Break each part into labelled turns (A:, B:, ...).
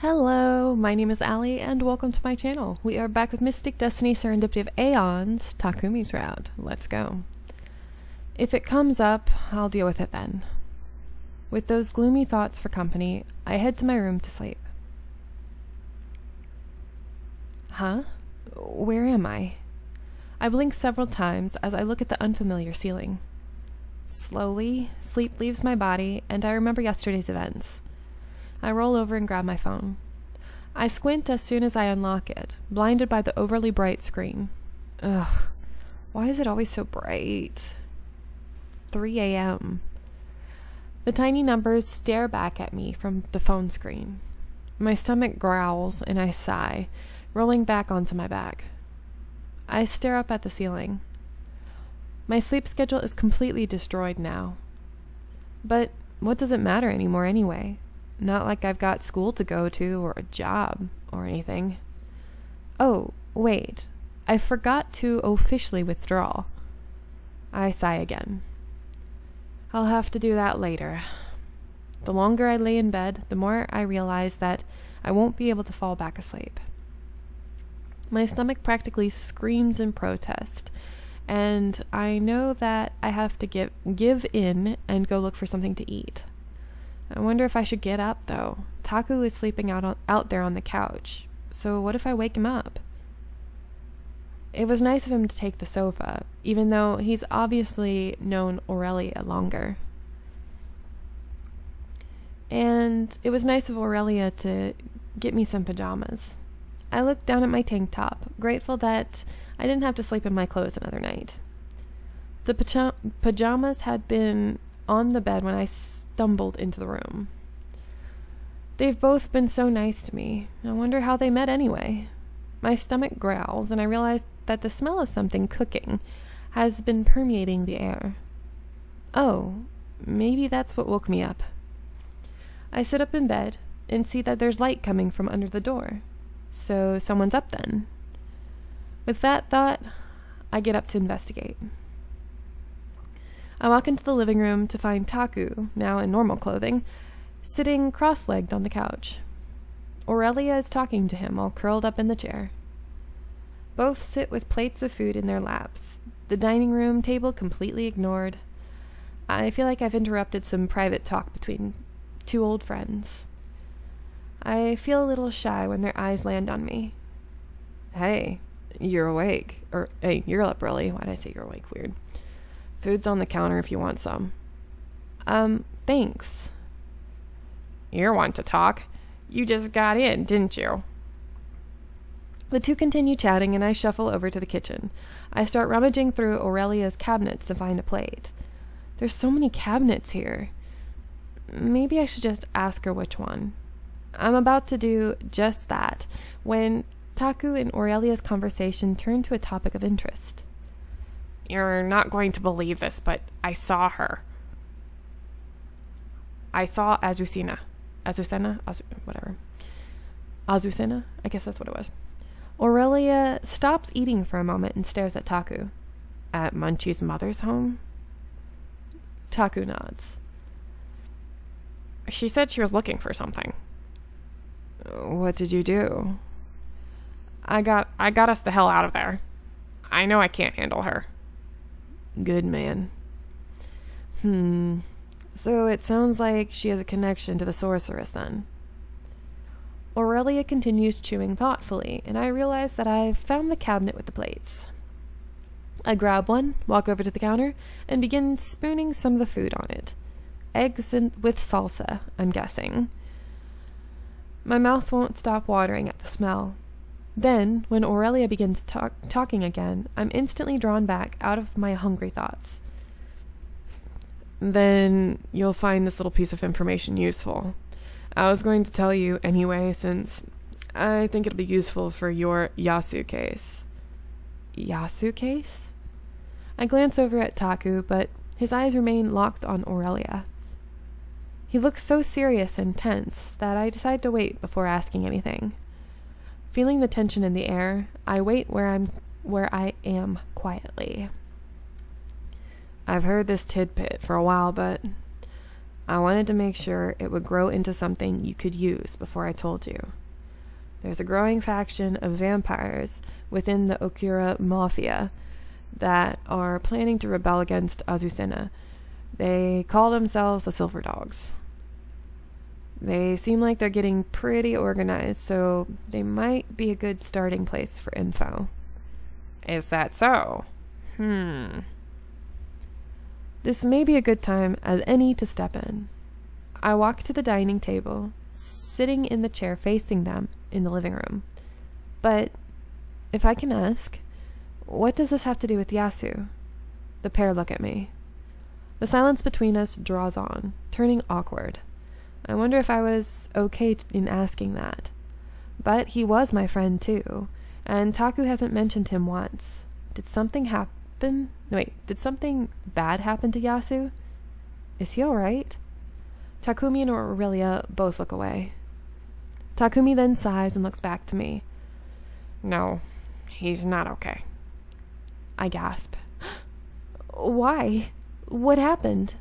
A: Hello, my name is Allie, and welcome to my channel. We are back with Mystic Destiny Serendipity of Aeons, Takumi's route. Let's go. If it comes up, I'll deal with it then. With those gloomy thoughts for company, I head to my room to sleep. Huh? Where am I? I blink several times as I look at the unfamiliar ceiling. Slowly, sleep leaves my body, and I remember yesterday's events. I roll over and grab my phone. I squint as soon as I unlock it, blinded by the overly bright screen. Ugh, why is it always so bright? 3 a.m. The tiny numbers stare back at me from the phone screen. My stomach growls and I sigh, rolling back onto my back. I stare up at the ceiling. My sleep schedule is completely destroyed now. But what does it matter anymore anyway? Not like I've got school to go to or a job or anything. Oh, wait. I forgot to officially withdraw. I sigh again. I'll have to do that later. The longer I lay in bed, the more I realize that I won't be able to fall back asleep. My stomach practically screams in protest, and I know that I have to give in and go look for something to eat. I wonder if I should get up, though. Taku is sleeping out there on the couch, so what if I wake him up? It was nice of him to take the sofa, even though he's obviously known Aurelia longer. And it was nice of Aurelia to get me some pajamas. I looked down at my tank top, grateful that I didn't have to sleep in my clothes another night. The pajamas had been on the bed when I stumbled into the room. They've both been so nice to me. I wonder how they met anyway. My stomach growls, and I realize that the smell of something cooking has been permeating the air. Oh, maybe that's what woke me up. I sit up in bed and see that there's light coming from under the door. So someone's up then. With that thought, I get up to investigate. I walk into the living room to find Taku, now in normal clothing, sitting cross-legged on the couch. Aurelia is talking to him while curled up in the chair. Both sit with plates of food in their laps, the dining room table completely ignored. I feel like I've interrupted some private talk between two old friends. I feel a little shy when their eyes land on me. Hey, you're awake. Or, hey, you're up early. Why'd I say you're awake? Weird. Food's on the counter if you want some. Thanks. You're one to talk. You just got in, didn't you? The two continue chatting and I shuffle over to the kitchen. I start rummaging through Aurelia's cabinets to find a plate. There's so many cabinets here. Maybe I should just ask her which one. I'm about to do just that when Taku and Aurelia's conversation turn to a topic of interest. You're not going to believe this, but I saw her. I saw Azucena. Whatever. Azucena? I guess that's what it was. Aurelia stops eating for a moment and stares at Taku. At Munchie's mother's home? Taku nods. She said she was looking for something. What did you do? I got us the hell out of there. I know I can't handle her. Good man. So it sounds like she has a connection to the sorceress then. Aurelia continues chewing thoughtfully, and I realize that I've found the cabinet with the plates. I grab one, walk over to the counter, and begin spooning some of the food on it. Eggs with salsa, I'm guessing. My mouth won't stop watering at the smell. Then, when Aurelia begins talking again, I'm instantly drawn back out of my hungry thoughts. Then you'll find this little piece of information useful. I was going to tell you anyway, since I think it'll be useful for your Yasu case. Yasu case? I glance over at Taku, but his eyes remain locked on Aurelia. He looks so serious and tense that I decide to wait before asking anything. Feeling the tension in the air, I wait where I am quietly. I've heard this tidbit for a while, but I wanted to make sure it would grow into something you could use before I told you. There's a growing faction of vampires within the Okura Mafia that are planning to rebel against Azucena. They call themselves the Silver Dogs. They seem like they're getting pretty organized, so they might be a good starting place for info.
B: Is that so?
A: This may be a good time as any to step in. I walk to the dining table, sitting in the chair facing them in the living room. But, if I can ask, what does this have to do with Yasu? The pair look at me. The silence between us draws on, turning awkward. I wonder if I was okay in asking that. But he was my friend too, and Taku hasn't mentioned him once. Did something bad happen to Yasu? Is he alright? Takumi and Aurelia both look away. Takumi then sighs and looks back to me.
B: No, he's not okay.
A: I gasp. Why? What happened?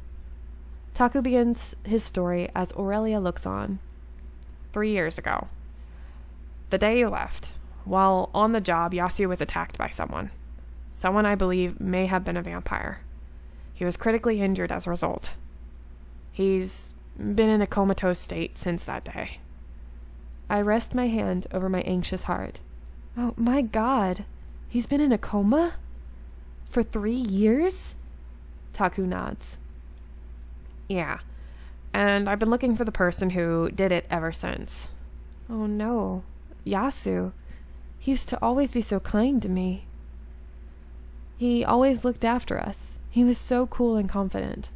A: Taku begins his story as Aurelia looks on.
B: 3 years ago. The day you left, while on the job, Yasu was attacked by someone. Someone I believe may have been a vampire. He was critically injured as a result. He's been in a comatose state since that day.
A: I rest my hand over my anxious heart. Oh my God, he's been in a coma? For 3 years? Taku nods.
B: Yeah, and I've been looking for the person who did it ever since.
A: Oh no, Yasu. He used to always be so kind to me. He always looked after us. He was so cool and confident.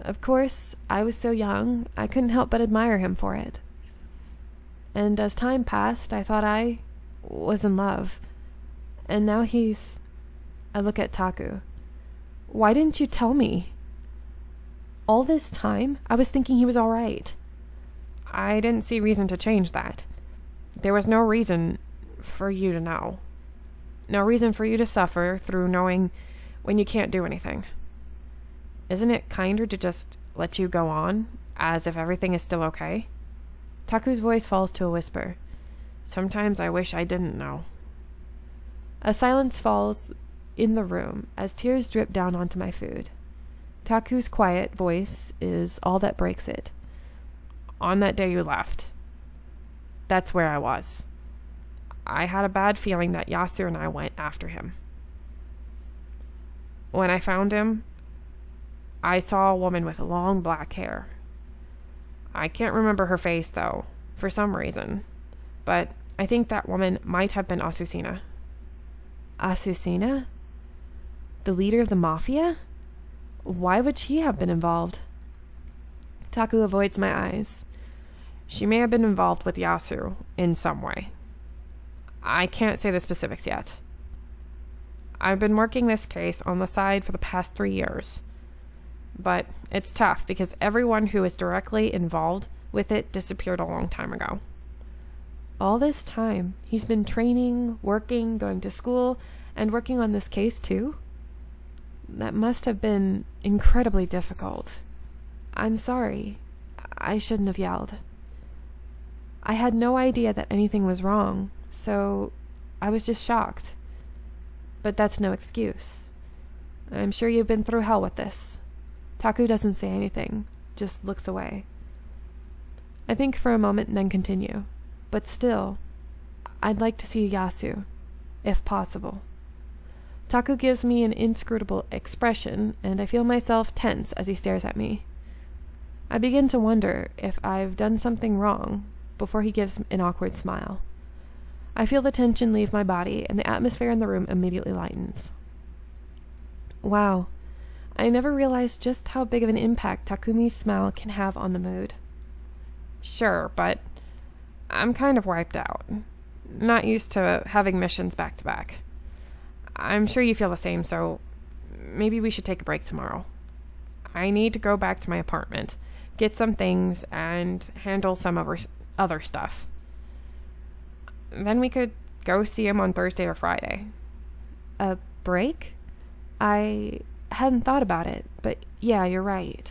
A: Of course, I was so young, I couldn't help but admire him for it. And as time passed, I thought I was in love. And now he's... I look at Taku. Why didn't you tell me? All this time, I was thinking he was all right.
B: I didn't see reason to change that. There was no reason for you to know. No reason for you to suffer through knowing when you can't do anything. Isn't it kinder to just let you go on, as if everything is still okay?
A: Taku's voice falls to a whisper.
B: Sometimes I wish I didn't know.
A: A silence falls in the room as tears drip down onto my food. Taku's quiet voice is all that breaks it.
B: On that day you left, that's where I was. I had a bad feeling that Yasu and I went after him. When I found him, I saw a woman with long black hair. I can't remember her face, though, for some reason. But I think that woman might have been Azucena.
A: Azucena? The leader of the Mafia? Why would she have been involved? Taku avoids my eyes.
B: She may have been involved with Yasu in some way. I can't say the specifics yet. I've been working this case on the side for the past 3 years. But it's tough because everyone who is directly involved with it disappeared a long time ago.
A: All this time, he's been training, working, going to school, and working on this case too? That must have been incredibly difficult. I'm sorry. I shouldn't have yelled. I had no idea that anything was wrong, so I was just shocked. But that's no excuse. I'm sure you've been through hell with this. Taku doesn't say anything, just looks away. I think for a moment and then continue. But still, I'd like to see Yasu, if possible. Taku gives me an inscrutable expression, and I feel myself tense as he stares at me. I begin to wonder if I've done something wrong before he gives an awkward smile. I feel the tension leave my body, and the atmosphere in the room immediately lightens. Wow, I never realized just how big of an impact Takumi's smile can have on the mood.
B: Sure, but I'm kind of wiped out. Not used to having missions back to back. I'm sure you feel the same, so maybe we should take a break tomorrow. I need to go back to my apartment, get some things, and handle some other stuff. Then we could go see him on Thursday or Friday.
A: A break? I hadn't thought about it, but yeah, you're right.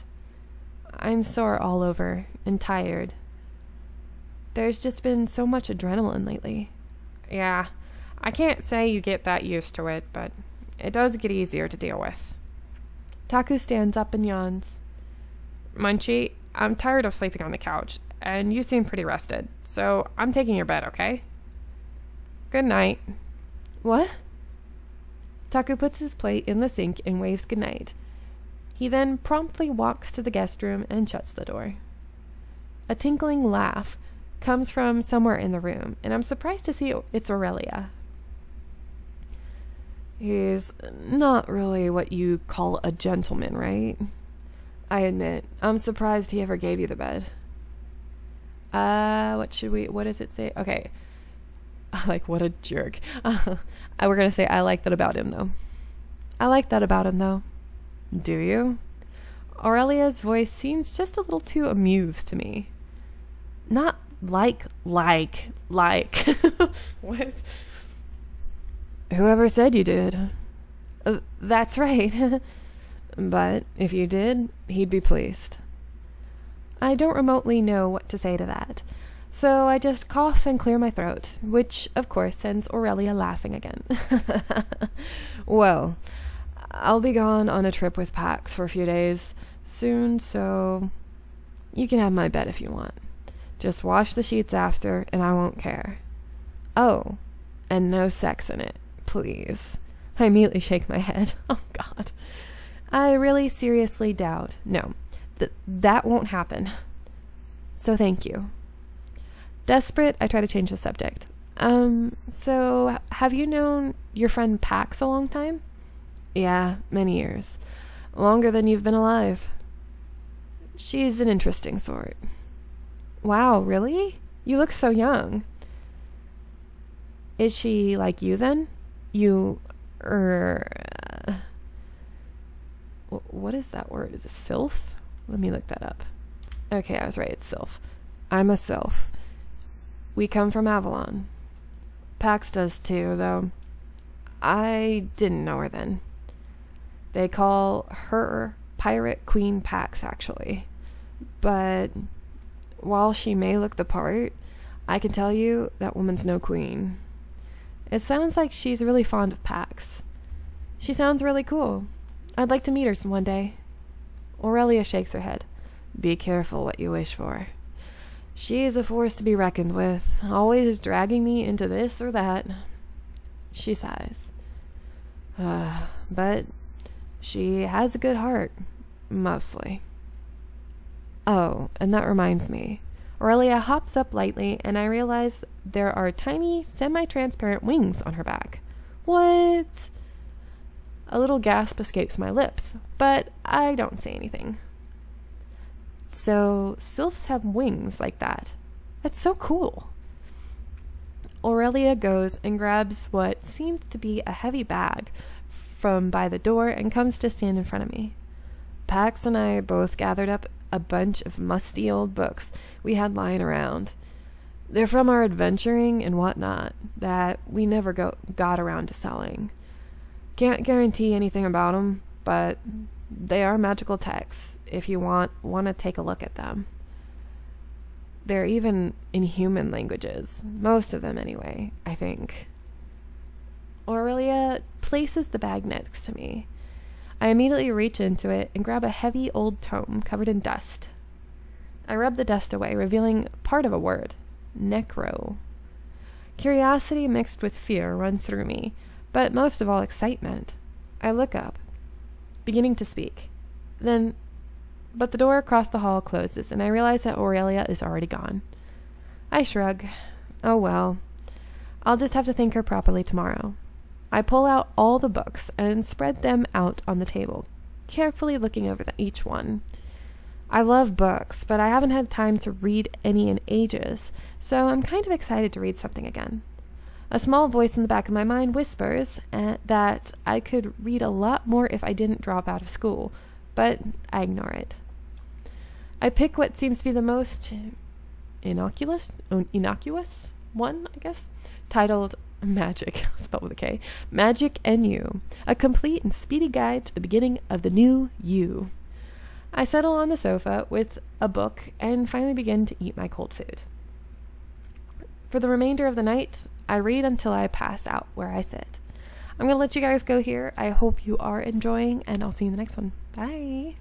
A: I'm sore all over and tired. There's just been so much adrenaline lately.
B: Yeah, I can't say you get that used to it, but it does get easier to deal with.
A: Taku stands up and yawns.
B: Munchie, I'm tired of sleeping on the couch, and you seem pretty rested, so I'm taking your bed, okay? Good night.
A: What? Taku puts his plate in the sink and waves goodnight. He then promptly walks to the guest room and shuts the door. A tinkling laugh comes from somewhere in the room, and I'm surprised to see it's Aurelia. He's not really what you call a gentleman, right? I admit, I'm surprised he ever gave you the bed. What does it say? Okay. Like, what a jerk. We're gonna say, I like that about him, though. I like that about him, though. Do you? Aurelia's voice seems just a little too amused to me. Not like. What? Whoever said you did? That's right. But if you did, he'd be pleased. I don't remotely know what to say to that, so I just cough and clear my throat, which, of course, sends Aurelia laughing again. Well, I'll be gone on a trip with Pax for a few days soon, so you can have my bed if you want. Just wash the sheets after, and I won't care. Oh, and no sex in it, please. I immediately shake my head. Oh, God. I really seriously doubt. No, that won't happen. So thank you. Desperate, I try to change the subject. So have you known your friend Pax a long time? Yeah, many years. Longer than you've been alive. She's an interesting sort. Wow, really? You look so young. Is she like you then? What is that word? Is it sylph? Let me look that up. Okay, I was right. It's sylph. I'm a sylph. We come from Avalon. Pax does too, though. I didn't know her then. They call her Pirate Queen Pax, actually. But while she may look the part, I can tell you that woman's no queen. It sounds like she's really fond of Pax. She sounds really cool. I'd like to meet her one day. Aurelia shakes her head. Be careful what you wish for. She is a force to be reckoned with, always dragging me into this or that. She sighs. But she has a good heart, mostly. Oh, and that reminds me. Aurelia hops up lightly, and I realize there are tiny, semi-transparent wings on her back. What? A little gasp escapes my lips, but I don't say anything. So, sylphs have wings like that. That's so cool. Aurelia goes and grabs what seems to be a heavy bag from by the door and comes to stand in front of me. Pax and I both gathered up a bunch of musty old books we had lying around. They're from our adventuring and whatnot that we never got around to selling. Can't guarantee anything about them, but they are magical texts if you want to take a look at them. They're even in human languages, most of them anyway, I think. Aurelia places the bag next to me. I immediately reach into it and grab a heavy old tome covered in dust. I rub the dust away, revealing part of a word. Necro. Curiosity mixed with fear runs through me, but most of all excitement. I look up, beginning to speak. But the door across the hall closes, and I realize that Aurelia is already gone. I shrug. Oh well. I'll just have to thank her properly tomorrow. I pull out all the books and spread them out on the table, carefully looking over each one. I love books, but I haven't had time to read any in ages, so I'm kind of excited to read something again. A small voice in the back of my mind whispers that I could read a lot more if I didn't drop out of school, but I ignore it. I pick what seems to be the most innocuous one, I guess, titled Magic, spelled with a K, Magic and You, a complete and speedy guide to the beginning of the new you. I settle on the sofa with a book and finally begin to eat my cold food. For the remainder of the night, I read until I pass out where I sit. I'm going to let you guys go here. I hope you are enjoying, and I'll see you in the next one. Bye.